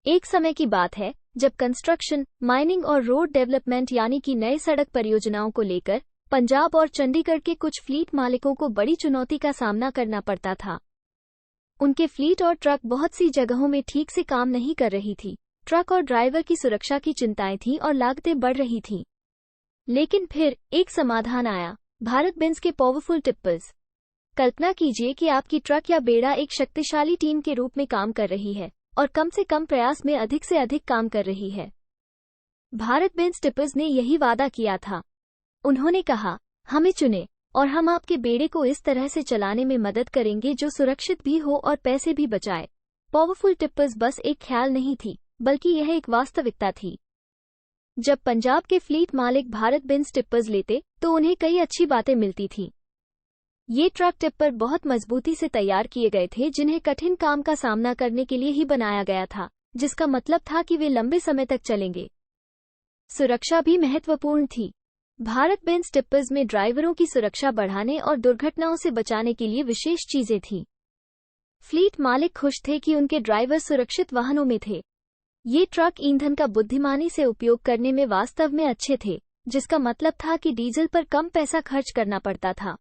एक समय की बात है जब कंस्ट्रक्शन, माइनिंग और रोड डेवलपमेंट यानी कि नए सड़क परियोजनाओं को लेकर पंजाब और चंडीगढ़ के कुछ फ्लीट मालिकों को बड़ी चुनौती का सामना करना पड़ता था। उनके फ्लीट और ट्रक बहुत सी जगहों में ठीक से काम नहीं कर रही थी, ट्रक और ड्राइवर की सुरक्षा की चिंताएं थीं और लागतें बढ़ रही थीं। लेकिन फिर एक समाधान आया, भारत बेंज के पावरफुल टिप्पर्स। कल्पना कीजिए कि आपकी ट्रक या बेड़ा एक शक्तिशाली टीम के रूप में काम कर रही है और कम से कम प्रयास में अधिक से अधिक काम कर रही है। भारत बेंज टिप्पर्स ने यही वादा किया था। उन्होंने कहा, हमें चुनें और हम आपके बेड़े को इस तरह से चलाने में मदद करेंगे जो सुरक्षित भी हो और पैसे भी बचाए। पावरफुल टिप्पर्स बस एक ख्याल नहीं थी, बल्कि यह एक वास्तविकता थी। जब पंजाब के फ्लीट मालिक भारत बेंज टिप्पर्स लेते तो उन्हें कई अच्छी बातें मिलती थीं। ये ट्रक टिप्पर बहुत मजबूती से तैयार किए गए थे, जिन्हें कठिन काम का सामना करने के लिए ही बनाया गया था, जिसका मतलब था कि वे लंबे समय तक चलेंगे। सुरक्षा भी महत्वपूर्ण थी। भारत बेंज टिप्पर्स में ड्राइवरों की सुरक्षा बढ़ाने और दुर्घटनाओं से बचाने के लिए विशेष चीजें थीं। फ्लीट मालिक खुश थे कि उनके ड्राइवर सुरक्षित वाहनों में थे। ये ट्रक ईंधन का बुद्धिमानी से उपयोग करने में वास्तव में अच्छे थे, जिसका मतलब था कि डीजल पर कम पैसा खर्च करना पड़ता था।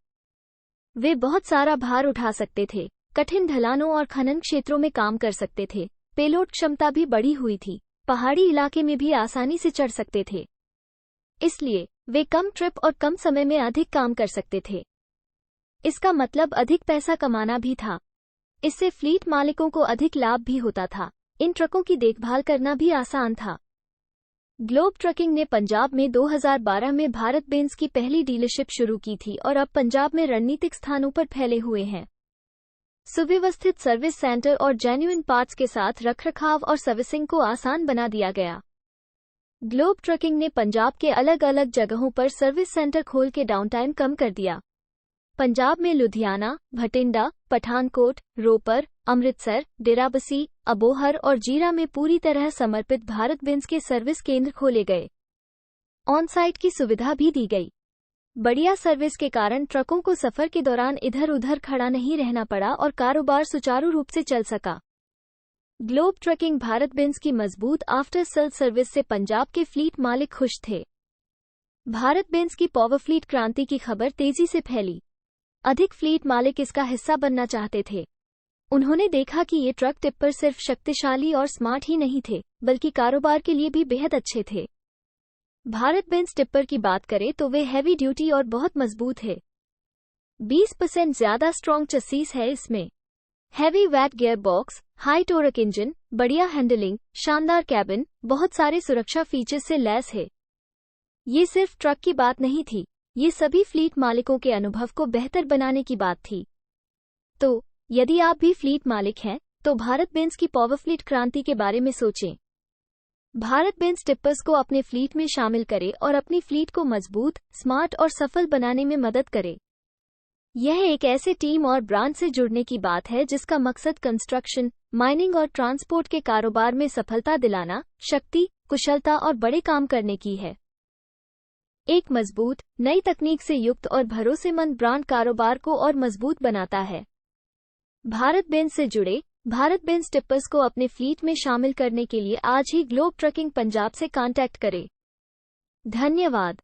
वे बहुत सारा भार उठा सकते थे, कठिन ढलानों और खनन क्षेत्रों में काम कर सकते थे, पेलोड क्षमता भी बढ़ी हुई थी, पहाड़ी इलाके में भी आसानी से चढ़ सकते थे। इसलिए वे कम ट्रिप और कम समय में अधिक काम कर सकते थे। इसका मतलब अधिक पैसा कमाना भी था। इससे फ्लीट मालिकों को अधिक लाभ भी होता था। इन ट्रकों की देखभाल करना भी आसान था। ग्लोब ट्रकिंग ने पंजाब में 2012 में भारत बेंज की पहली डीलरशिप शुरू की थी और अब पंजाब में रणनीतिक स्थानों पर फैले हुए हैं। सुव्यवस्थित सर्विस सेंटर और जेन्युइन पार्ट्स के साथ रखरखाव और सर्विसिंग को आसान बना दिया गया। ग्लोब ट्रकिंग ने पंजाब के अलग अलग जगहों पर सर्विस सेंटर खोल के डाउनटाइम कम कर दिया। पंजाब में लुधियाना, भटिंडा, पठानकोट, रोपर, अमृतसर, डेराबसी, अबोहर और जीरा में पूरी तरह समर्पित भारत बेंज के सर्विस केंद्र खोले गए। ऑन साइट की सुविधा भी दी गई। बढ़िया सर्विस के कारण ट्रकों को सफर के दौरान इधर उधर खड़ा नहीं रहना पड़ा और कारोबार सुचारू रूप से चल सका। ग्लोब ट्रकिंग भारत बेंज की मजबूत आफ्टर सेल सर्विस से पंजाब के फ्लीट मालिक खुश थे। भारत बेंज की पावर फ्लीट क्रांति की खबर तेजी से फैली। अधिक फ्लीट मालिक इसका हिस्सा बनना चाहते थे। उन्होंने देखा कि ये ट्रक टिप्पर सिर्फ शक्तिशाली और स्मार्ट ही नहीं थे, बल्कि कारोबार के लिए भी बेहद अच्छे थे। भारत बेंज टिप्पर की बात करें तो वे हैवी ड्यूटी और बहुत मजबूत है। 20% ज्यादा स्ट्रॉन्ग चसीस है इसमें। Heavy weight gear box, high torque engine, बढ़िया हैंडलिंग, शानदार कैबिन, बहुत सारे सुरक्षा फीचर्स से लैस है। ये सिर्फ ट्रक की बात नहीं थी, ये सभी फ्लीट मालिकों के अनुभव को बेहतर बनाने की बात थी। तो यदि आप भी फ्लीट मालिक हैं, तो भारत बेंज की पावर फ्लीट क्रांति के बारे में सोचें। भारत बेंज टिप्पर्स को अपने फ्लीट में शामिल करें और अपनी फ्लीट को मजबूत, स्मार्ट और सफल बनाने में मदद करें। यह एक ऐसे टीम और ब्रांड से जुड़ने की बात है जिसका मकसद कंस्ट्रक्शन, माइनिंग और ट्रांसपोर्ट के कारोबार में सफलता दिलाना, शक्ति, कुशलता और बड़े काम करने की है। एक मजबूत, नई तकनीक से युक्त और भरोसेमंद ब्रांड कारोबार को और मजबूत बनाता है। भारत बेंज से जुड़े भारत बेंज टिप्पर्स को अपने फ्लीट में शामिल करने के लिए आज ही ग्लोब ट्रकिंग पंजाब से कांटेक्ट करें। धन्यवाद।